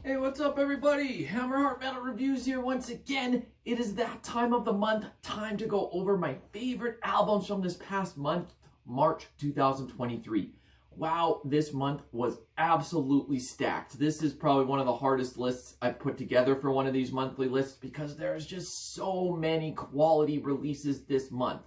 Hey, what's up everybody? Hammerheart Metal Reviews here once again. It is that time of the month, time to go over my favorite albums from this past month, March 2023. Wow, this month was absolutely stacked. This is probably one of the hardest lists I've put together for one of these monthly lists because there's just so many quality releases this month.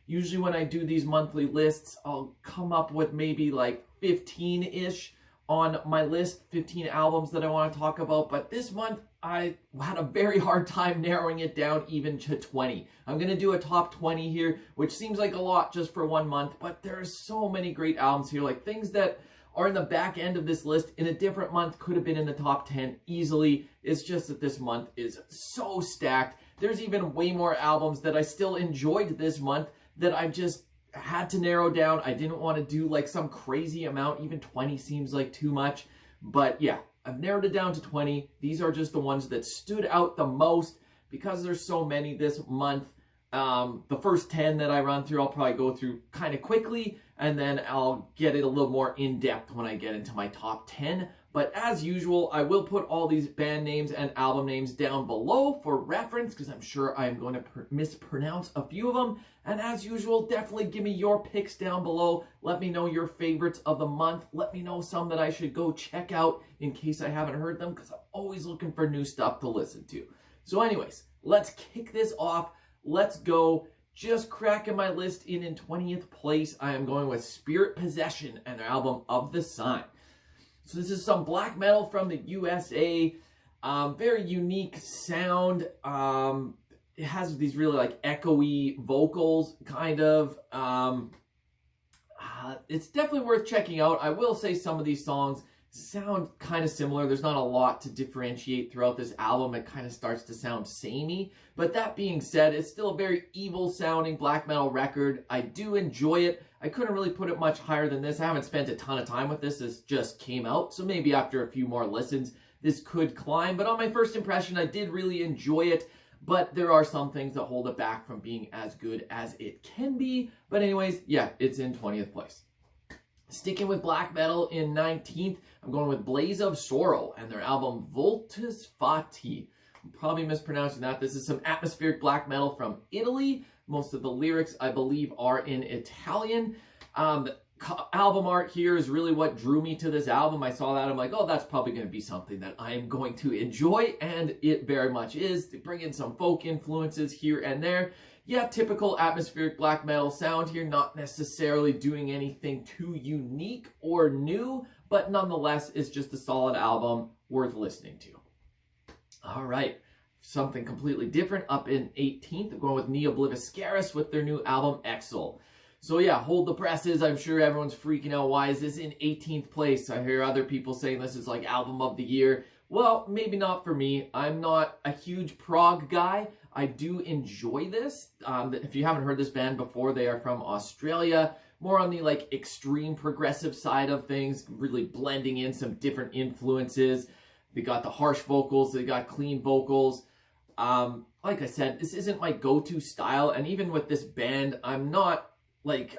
Usually when I do these monthly lists, I'll come up with maybe like 15-ish on my list, 15 albums that I want to talk about, but this month I had a very hard time narrowing it down even to 20. I'm going to do a top 20 here, which seems like a lot just for one month, but there's so many great albums here, like things that are in the back end of this list in a different month could have been in the top 10 easily. It's just that this month is so stacked. There's even way more albums that I still enjoyed this month that I just had to narrow down. I didn't want to do like some crazy amount. Even 20 seems like too much. But yeah, I've narrowed it down to 20. These are just the ones that stood out the most because there's so many this month. The first 10 that I run through, I'll probably go through kind of quickly, and then I'll get it a little more in depth when I get into my top 10. But as usual, I will put all these band names and album names down below for reference because I'm sure I'm going to mispronounce a few of them. And as usual, definitely give me your picks down below. Let me know your favorites of the month. Let me know some that I should go check out in case I haven't heard them because I'm always looking for new stuff to listen to. So anyways, let's kick this off. Let's go. Just cracking my list in 20th place, I am going with Spirit Possession and their album Of the Sign. So this is some black metal from the USA. Very unique sound. It has these really like echoey vocals, kind of. It's definitely worth checking out. I will say some of these songs sound kind of similar. There's not a lot to differentiate throughout this album. It kind of starts to sound samey. But that being said, it's still a very evil sounding black metal record. I do enjoy it. I couldn't really put it much higher than this. I haven't spent a ton of time with this. This just came out. So maybe after a few more listens, this could climb. But on my first impression, I did really enjoy it. But there are some things that hold it back from being as good as it can be. But anyways, yeah, it's in 20th place. Sticking with black metal in 19th, I'm going with Blaze of Sorrow and their album Vultus Fati. I'm probably mispronouncing that. This is some atmospheric black metal from Italy. Most of the lyrics, I believe, are in Italian. Album art here is really what drew me to this album. I saw that, I'm like, oh, that's probably going to be something that I am going to enjoy, and it very much is. They bring in some folk influences here and there. Yeah, typical atmospheric black metal sound here, not necessarily doing anything too unique or new, but nonetheless, it's just a solid album worth listening to. All right, something completely different. Up in 18th, I'm going with Neobliviscaris with their new album, Isole. So yeah, hold the presses. I'm sure everyone's freaking out. Why is this in 18th place? I hear other people saying this is like album of the year. Well, maybe not for me. I'm not a huge prog guy. I do enjoy this. If you haven't heard this band before, they are from Australia. More on the like extreme progressive side of things, really blending in some different influences. They got the harsh vocals, they got clean vocals. Like I said, this isn't my go-to style. And even with this band, I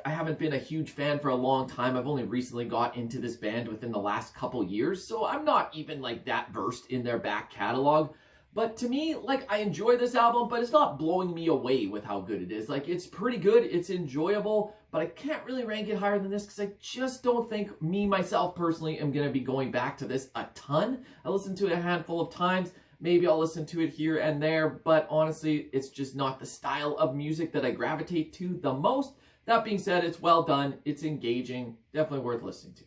haven't been a huge fan for a long time. I've only recently got into this band within the last couple years. So I'm not even like that versed in their back catalog. But to me, like, I enjoy this album, but it's not blowing me away with how good it is. Like, it's pretty good, it's enjoyable, but I can't really rank it higher than this because I just don't think myself personally, am going to be going back to this a ton. I listened to it a handful of times. Maybe I'll listen to it here and there, but honestly, it's just not the style of music that I gravitate to the most. That being said, it's well done, it's engaging, definitely worth listening to.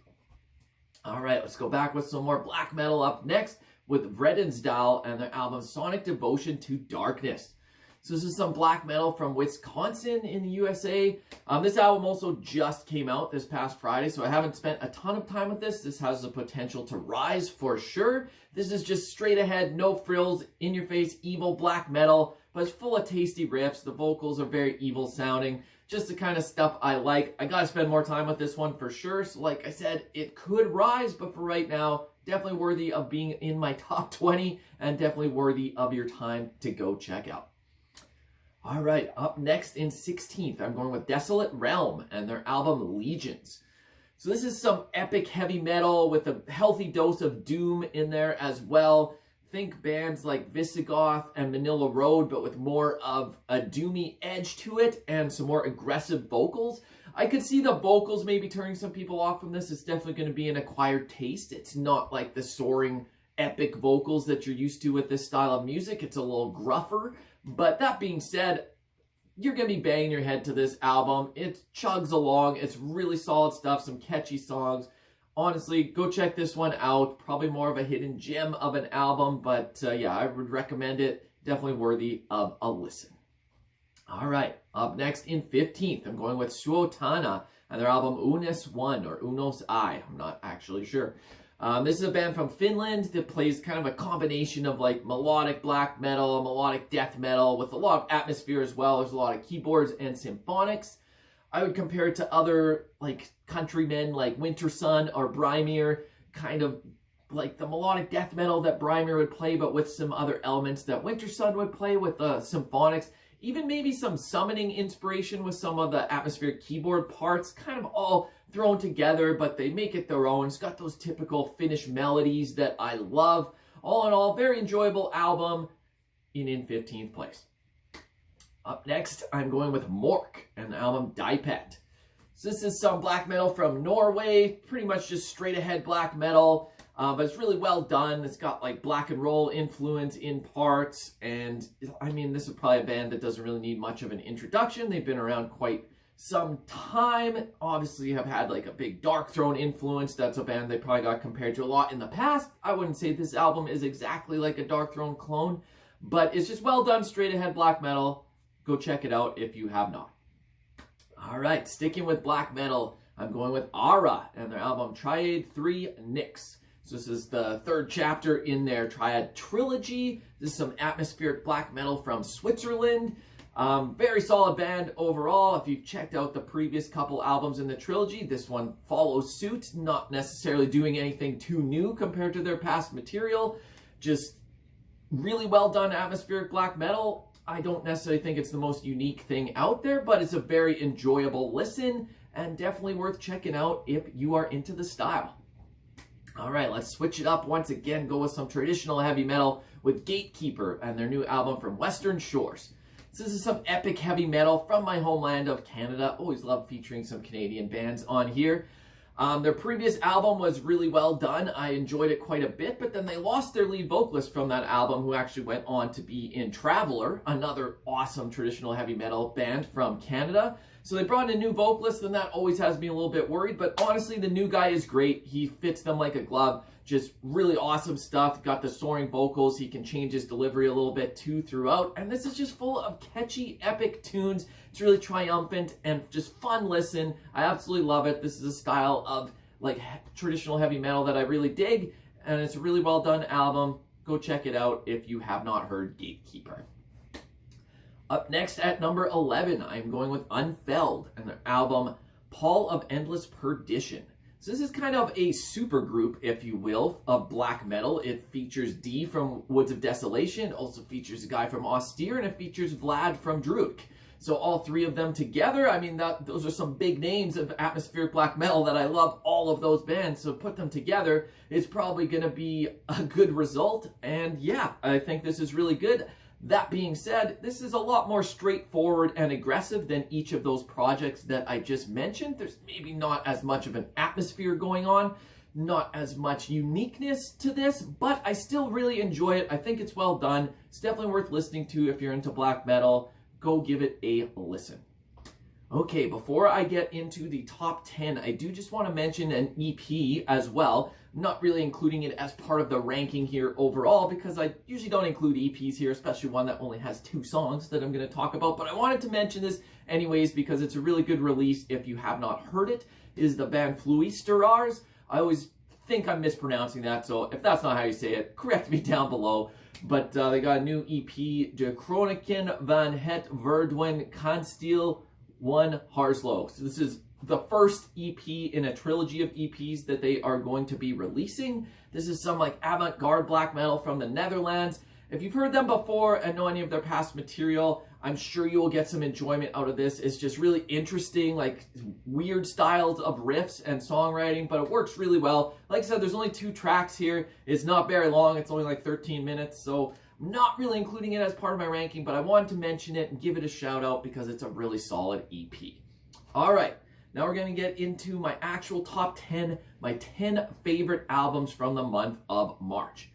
All right, let's go back with some more black metal up next with Verdwenen and their album Sonic Devotion to Darkness. So this is some black metal from Wisconsin in the USA. This album also just came out this past Friday, so I haven't spent a ton of time with this. This has the potential to rise for sure. This is just straight ahead, no frills, in-your-face, evil black metal, but it's full of tasty riffs. The vocals are very evil sounding. Just the kind of stuff I like. I gotta spend more time with this one for sure. So like I said, it could rise, but for right now, definitely worthy of being in my top 20 and definitely worthy of your time to go check out. All right, up next in 16th, I'm going with Desolate Realm and their album Legions. So this is some epic heavy metal with a healthy dose of doom in there as well. Think bands like Visigoth and Manila Road, but with more of a doomy edge to it and some more aggressive vocals. I could see the vocals maybe turning some people off from this. It's definitely going to be an acquired taste. It's not like the soaring epic vocals that you're used to with this style of music. It's a little gruffer. But that being said, you're going to be banging your head to this album. It chugs along. It's really solid stuff, some catchy songs. Honestly, go check this one out. Probably more of a hidden gem of an album, but yeah, I would recommend it. Definitely worthy of a listen. All right, up next in 15th, I'm going with Suotana and their album Ounas I, or Ounas I. I'm not actually sure. This is a band from Finland that plays kind of a combination of like melodic black metal, melodic death metal with a lot of atmosphere as well. There's a lot of keyboards and symphonics. I would compare it to other like countrymen like Winter Sun or Brimir, kind of like the melodic death metal that Brimir would play, but with some other elements that Winter Sun would play with the symphonics. Even maybe some summoning inspiration with some of the atmospheric keyboard parts, kind of all thrown together, but they make it their own. It's got those typical Finnish melodies that I love. All in all, very enjoyable album in 15th place. Up next, I'm going with Mork and the album Dipet. So this is some black metal from Norway, pretty much just straight ahead black metal, but it's really well done. It's got like black and roll influence in parts, and I mean, this is probably a band that doesn't really need much of an introduction. They've been around quite some time. Obviously have had like a big Darkthrone influence. That's a band they probably got compared to a lot in the past. I wouldn't say this album is exactly like a Darkthrone clone, but it's just well done straight ahead black metal. Go check it out if you have not. All right, sticking with black metal, I'm going with Aara and their album Triade III Nix. So this is the third chapter in their Triad trilogy. This is some atmospheric black metal from Switzerland. Very solid band overall. If you've checked out the previous couple albums in the trilogy, this one follows suit, not necessarily doing anything too new compared to their past material. Just really well done atmospheric black metal. I don't necessarily think it's the most unique thing out there, but it's a very enjoyable listen and definitely worth checking out if you are into the style. All right, let's switch it up once again. Go with some traditional heavy metal with Gatekeeper and their new album from Western Shores. So this is some epic heavy metal from my homeland of Canada. Always love featuring some Canadian bands on here. Their previous album was really well done. I enjoyed it quite a bit, but then they lost their lead vocalist from that album, who actually went on to be in Traveler, another awesome traditional heavy metal band from Canada. So they brought in a new vocalist, and that always has me a little bit worried, but honestly, the new guy is great. He fits them like a glove. Just really awesome stuff. Got the soaring vocals. He can change his delivery a little bit too throughout. And this is just full of catchy, epic tunes. It's really triumphant and just fun listen. I absolutely love it. This is a style of like traditional heavy metal that I really dig. And it's a really well done album. Go check it out if you have not heard Gatekeeper. Up next at number 11, I'm going with Unfelled and their album Pall of Endless Perdition. So this is kind of a super group, if you will, of black metal. It features D from Woods of Desolation, also features a guy from Austere, and it features Vlad from Druid. So all three of them together, I mean, those are some big names of atmospheric black metal that I love all of those bands. So put them together, it's probably going to be a good result. And yeah, I think this is really good. That being said, this is a lot more straightforward and aggressive than each of those projects that I just mentioned. There's maybe not as much of an atmosphere going on, not as much uniqueness to this, but I still really enjoy it. I think it's well done. It's definitely worth listening to if you're into black metal. Go give it a listen. Okay, before I get into the top 10, I do just want to mention an EP as well. I'm not really including it as part of the ranking here overall because I usually don't include EPs here, especially one that only has 2 songs that I'm going to talk about. But I wanted to mention this anyways because it's a really good release if you have not heard it. It is the band Fluisteraars. I always think I'm mispronouncing that, so if that's not how you say it, correct me down below. But they got a new EP, De Kronieken van het Verdwenen Kasteel I Harslo. So this is the first EP in a trilogy of EPs that they are going to be releasing. This is some like avant-garde black metal from the Netherlands. If you've heard them before and know any of their past material, I'm sure you will get some enjoyment out of this. It's just really interesting, like weird styles of riffs and songwriting, but it works really well. Like I said, there's only 2 tracks here. It's not very long. It's only like 13 minutes, so I'm not really including it as part of my ranking, but I wanted to mention it and give it a shout out because it's a really solid EP. All right, now we're going to get into my actual top 10, my 10 favorite albums from the month of March.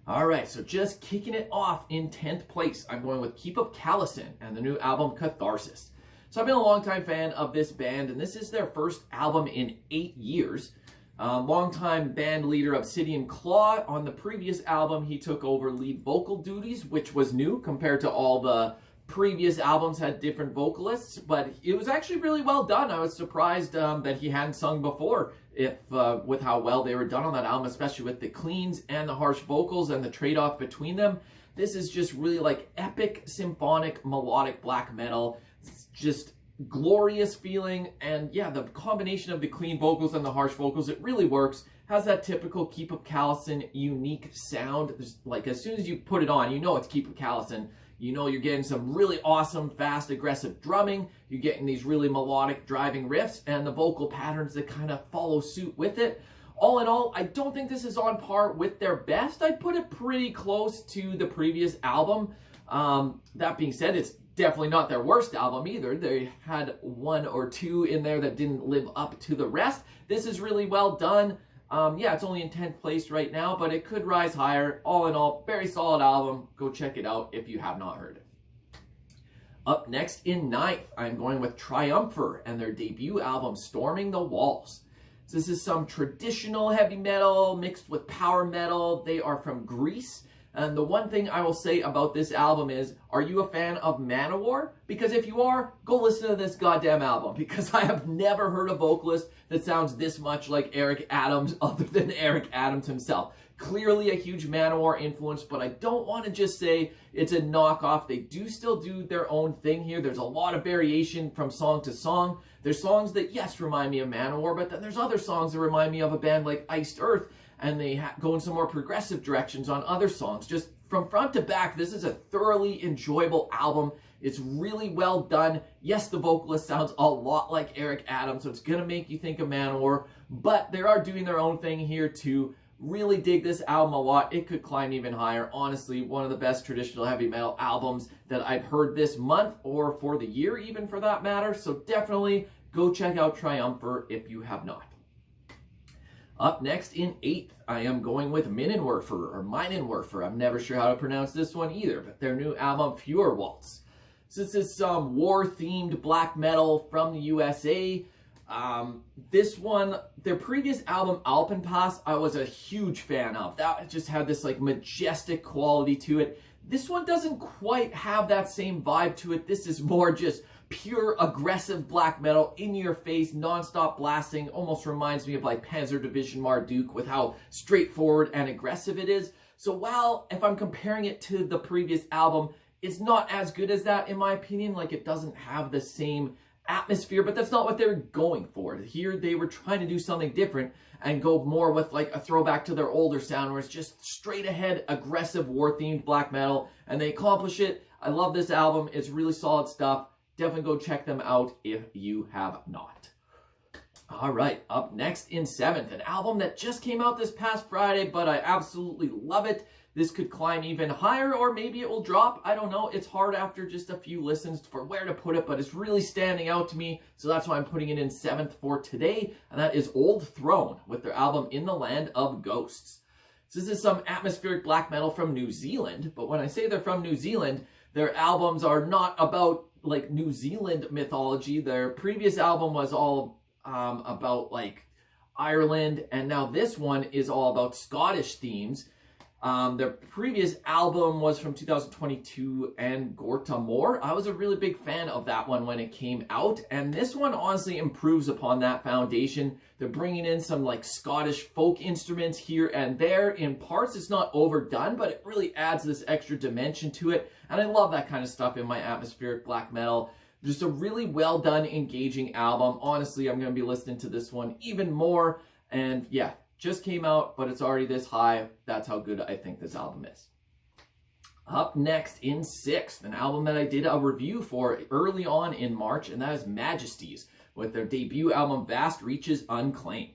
All right, so just kicking it off in 10th place, I'm going with Up Callison and the new album Katharsis. So I've been a longtime fan of this band, and this is their first album in 8 years. Longtime band leader Obsidian Claw. On the previous album, he took over lead vocal duties, which was new compared to all the previous albums had different vocalists, but it was actually really well done. I was surprised that he hadn't sung before with how well they were done on that album, especially with the cleans and the harsh vocals and the trade-off between them. This is just really like epic, symphonic, melodic black metal. It's just glorious feeling, and yeah, the combination of the clean vocals and the harsh vocals, it really works. Has that typical Up Callison unique sound. There's, like, as soon as you put it on, you know it's Up Callison. You know you're getting some really awesome, fast, aggressive drumming. You're getting these really melodic, driving riffs and the vocal patterns that kind of follow suit with it. All in all, I don't think this is on par with their best. I'd put it pretty close to the previous album. That being said, it's definitely not their worst album either. They had 1 or 2 in there that didn't live up to the rest. This is really well done. Yeah, it's only in 10th place right now, but it could rise higher. All in all, very solid album. Go check it out if you have not heard it. Up next in 9th, I'm going with Triumpher and their debut album, Storming the Walls. So this is some traditional heavy metal mixed with power metal. They are from Greece. And the one thing I will say about this album is, are you a fan of Manowar? Because if you are, go listen to this goddamn album, because I have never heard a vocalist that sounds this much like Eric Adams other than Eric Adams himself. Clearly a huge Manowar influence, but I don't want to just say it's a knockoff. They do still do their own thing here. There's a lot of variation from song to song. There's songs that, yes, remind me of Manowar, but then there's other songs that remind me of a band like Iced Earth, and they go in some more progressive directions on other songs. Just from front to back, this is a thoroughly enjoyable album. It's really well done. Yes, the vocalist sounds a lot like Eric Adams, so it's going to make you think of Manowar, but they are doing their own thing here too. Really dig this album a lot. It could climb even higher. Honestly, one of the best traditional heavy metal albums that I've heard this month, or for the year even for that matter. So definitely go check out Triumpher if you have not. Up next in 8th, I am going with Minenwerfer. I'm never sure how to pronounce this one either, but their new album, Feuerwalze. So this is some war-themed black metal from the USA. This one, their previous album, Alpenpass, I was a huge fan of. That just had this like majestic quality to it. This one doesn't quite have that same vibe to it. This is more just pure aggressive black metal, in your face, non-stop blasting. Almost reminds me of like Panzer Division Marduk with how straightforward and aggressive it is. So while if I'm comparing it to the previous album, it's not as good as that in my opinion. Like, it doesn't have the same atmosphere, but that's not what they were going for. Here they were trying to do something different and go more with like a throwback to their older sound, where it's just straight ahead aggressive war themed black metal, and they accomplish it. I love this album. It's really solid stuff. Definitely go check them out if you have not. All right, up next in 7th, an album that just came out this past Friday, but I absolutely love it. This could climb even higher, or maybe it will drop. I don't know. It's hard after just a few listens for where to put it, but it's really standing out to me. So that's why I'm putting it in 7th for today. And that is Old Throne with their album In the Land of Ghosts. So this is some atmospheric black metal from New Zealand. But when I say they're from New Zealand, their albums are not about like New Zealand mythology. Their previous album was all about like Ireland. And now this one is all about Scottish themes. Their previous album was from 2022 and Gortamore. I was a really big fan of that one when it came out, and this one honestly improves upon that foundation. They're bringing in some like Scottish folk instruments here and there in parts. It's not overdone, but it really adds this extra dimension to it, and I love that kind of stuff in my atmospheric black metal. Just a really well done, engaging album. Honestly, I'm going to be listening to this one even more, and yeah, just came out, but it's already this high. That's how good I think this album is. Up next in 6th, an album that I did a review for early on in March, and that is Majesties, with their debut album Vast Reaches Unclaimed.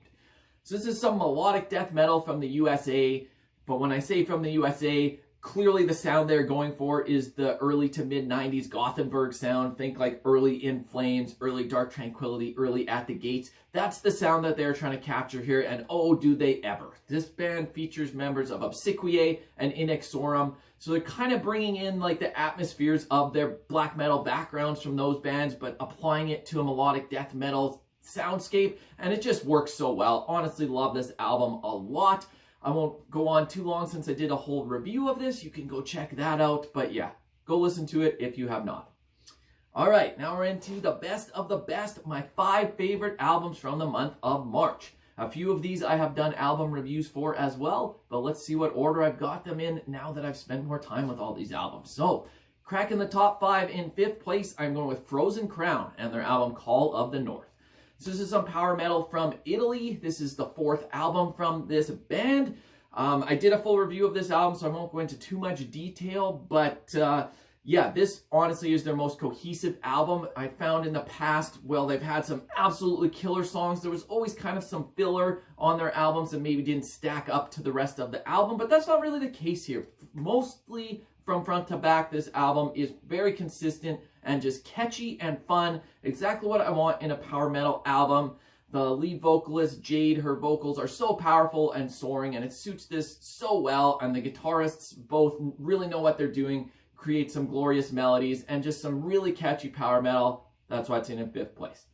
So this is some melodic death metal from the USA, but when I say from the USA, clearly the sound they're going for is the early to mid 90s Gothenburg sound. Think like early In Flames, early Dark Tranquillity, early At the Gates. That's the sound that they're trying to capture here, and oh, do they ever. This band features members of Obsequiae and Inexorum, so they're kind of bringing in like the atmospheres of their black metal backgrounds from those bands, but applying it to a melodic death metal soundscape, and it just works so well. Honestly, love this album a lot. I won't go on too long since I did a whole review of this. You can go check that out, but yeah, go listen to it if you have not. All right, now we're into the best of the best, my 5 favorite albums from the month of March. A few of these I have done album reviews for as well, but let's see what order I've got them in now that I've spent more time with all these albums. So, cracking the top 5 in 5th place, I'm going with Frozen Crown and their album Call of the North. So this is some power metal from Italy. This is the 4th album from this band. I did a full review of this album, so I won't go into too much detail, but yeah, this honestly is their most cohesive album. I found in the past, well, they've had some absolutely killer songs. There was always kind of some filler on their albums that maybe didn't stack up to the rest of the album, but that's not really the case here. Mostly from front to back, this album is very consistent and just catchy and fun. Exactly what I want in a power metal album. The lead vocalist, Jade, her vocals are so powerful and soaring, and it suits this so well, and the guitarists both really know what they're doing, create some glorious melodies, and just some really catchy power metal. That's why it's in 5th place.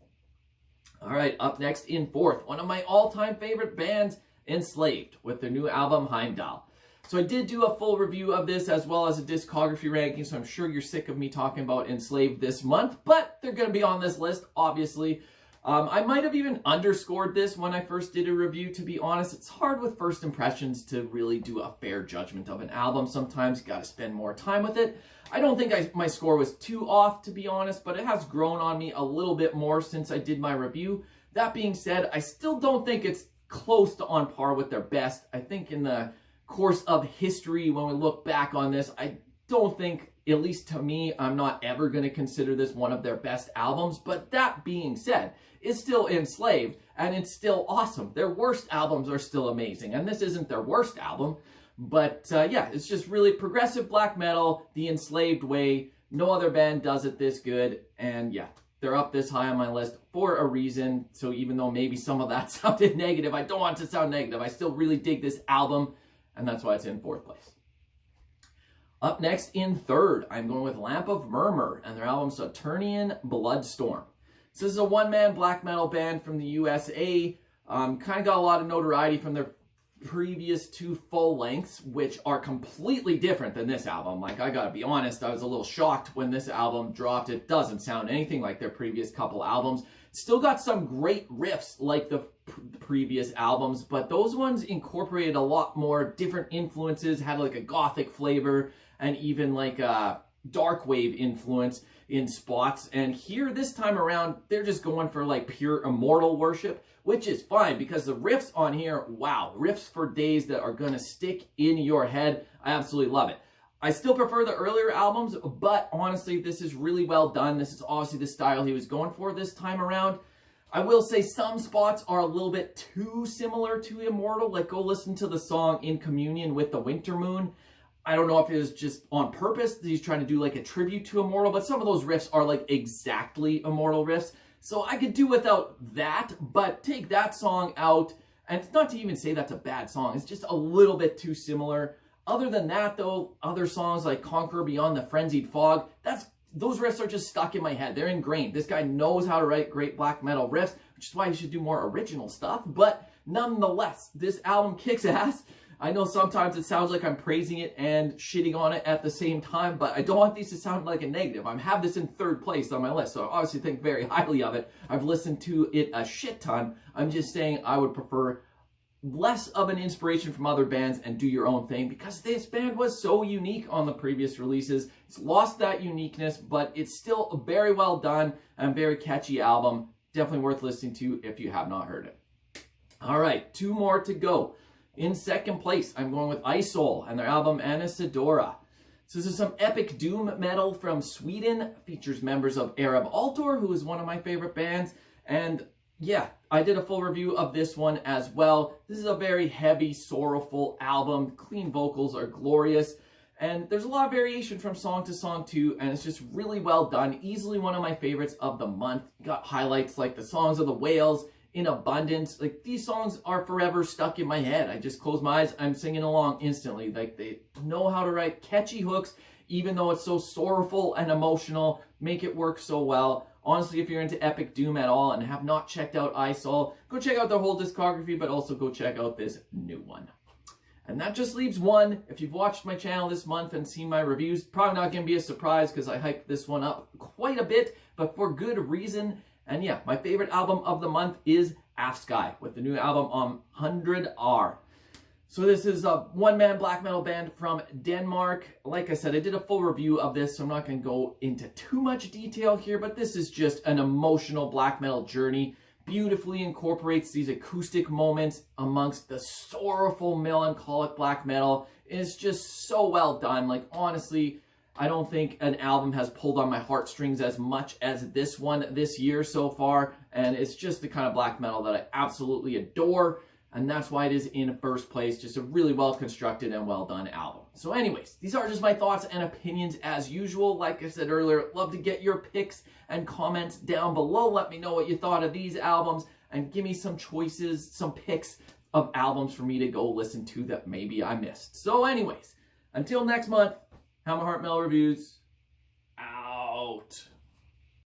All right, up next in 4th, one of my all-time favorite bands, Enslaved, with their new album, Heimdal. So I did do a full review of this as well as a discography ranking, so I'm sure you're sick of me talking about Enslaved this month, but they're going to be on this list, obviously. I might have even underscored this when I first did a review, to be honest. It's hard with first impressions to really do a fair judgment of an album. Sometimes you got to spend more time with it. I don't think my score was too off, to be honest, but it has grown on me a little bit more since I did my review. That being said, I still don't think it's close to on par with their best. I think in the course of history, when we look back on this, I don't think, at least to me, I'm not ever going to consider this one of their best albums. But that being said, it's still Enslaved, and it's still awesome. Their worst albums are still amazing, and this isn't their worst album. But yeah, it's just really progressive black metal, the Enslaved way. No other band does it this good, and yeah, they're up this high on my list for a reason. So even though maybe some of that sounded negative, I don't want it to sound negative. I still really dig this album, and that's why it's in 4th place. Up next in 3rd, I'm going with Lamp of Murmuur and their album Saturnian Bloodstorm. So this is a one-man black metal band from the USA. Kind of got a lot of notoriety from their previous 2 full lengths, which are completely different than this album. Like, I gotta be honest, I was a little shocked when this album dropped. It doesn't sound anything like their previous couple albums. Still got some great riffs like the previous albums, but those ones incorporated a lot more different influences, had like a gothic flavor, and even like a dark wave influence in spots. And here, this time around, they're just going for like pure immortal worship, which is fine because the riffs on here, wow, riffs for days that are gonna stick in your head. I absolutely love it. I still prefer the earlier albums, but honestly, this is really well done. This is obviously the style he was going for this time around. I will say some spots are a little bit too similar to Immortal. Like, go listen to the song In Communion with the Winter Moon. I don't know if it was just on purpose that he's trying to do like a tribute to Immortal, but some of those riffs are like exactly Immortal riffs. So I could do without that, but take that song out. And it's not to even say that's a bad song. It's just a little bit too similar. Other than that, though, other songs like Conqueror Beyond the Frenzied Fog, those riffs are just stuck in my head. They're ingrained. This guy knows how to write great black metal riffs, which is why he should do more original stuff. But nonetheless, this album kicks ass. I know sometimes it sounds like I'm praising it and shitting on it at the same time, but I don't want these to sound like a negative. I have this in 3rd place on my list, so I obviously think very highly of it. I've listened to it a shit ton. I'm just saying I would prefer less of an inspiration from other bands and do your own thing, because this band was so unique on the previous releases. It's lost that uniqueness, but it's still a very well done and very catchy album. Definitely worth listening to if you have not heard it. All right, 2 more to go. In 2nd place, I'm going with Isole and their album Anesidora. So this is some epic doom metal from Sweden. Features members of Arab Altor, who is one of my favorite bands. And yeah, I did a full review of this one as well. This is a very heavy, sorrowful album. Clean vocals are glorious. And there's a lot of variation from song to song too, and it's just really well done. Easily one of my favorites of the month. You got highlights like the Songs of the Whales, In Abundance. Like, these songs are forever stuck in my head. I just close my eyes, I'm singing along instantly. Like, they know how to write catchy hooks, even though it's so sorrowful and emotional, make it work so well. Honestly, if you're into epic doom at all and have not checked out Isole, go check out their whole discography, but also go check out this new one. And that just leaves one. If you've watched my channel this month and seen my reviews, probably not going to be a surprise because I hyped this one up quite a bit, but for good reason. And yeah, my favorite album of the month is Afsky with the new album hundrede. So this is a one-man black metal band from Denmark. Like I said, I did a full review of this, so I'm not going to go into too much detail here, but this is just an emotional black metal journey. Beautifully incorporates these acoustic moments amongst the sorrowful, melancholic black metal. It's just so well done. Like, honestly, I don't think an album has pulled on my heartstrings as much as this one this year so far, and it's just the kind of black metal that I absolutely adore, and that's why it is in first place. Just a really well constructed and well done album. So anyways, these are just my thoughts and opinions as usual. Like I said earlier, love to get your picks and comments down below. Let me know what you thought of these albums and give me some choices, some picks of albums for me to go listen to that maybe I missed. So anyways, until next month, Hammer Heart Metal Reviews.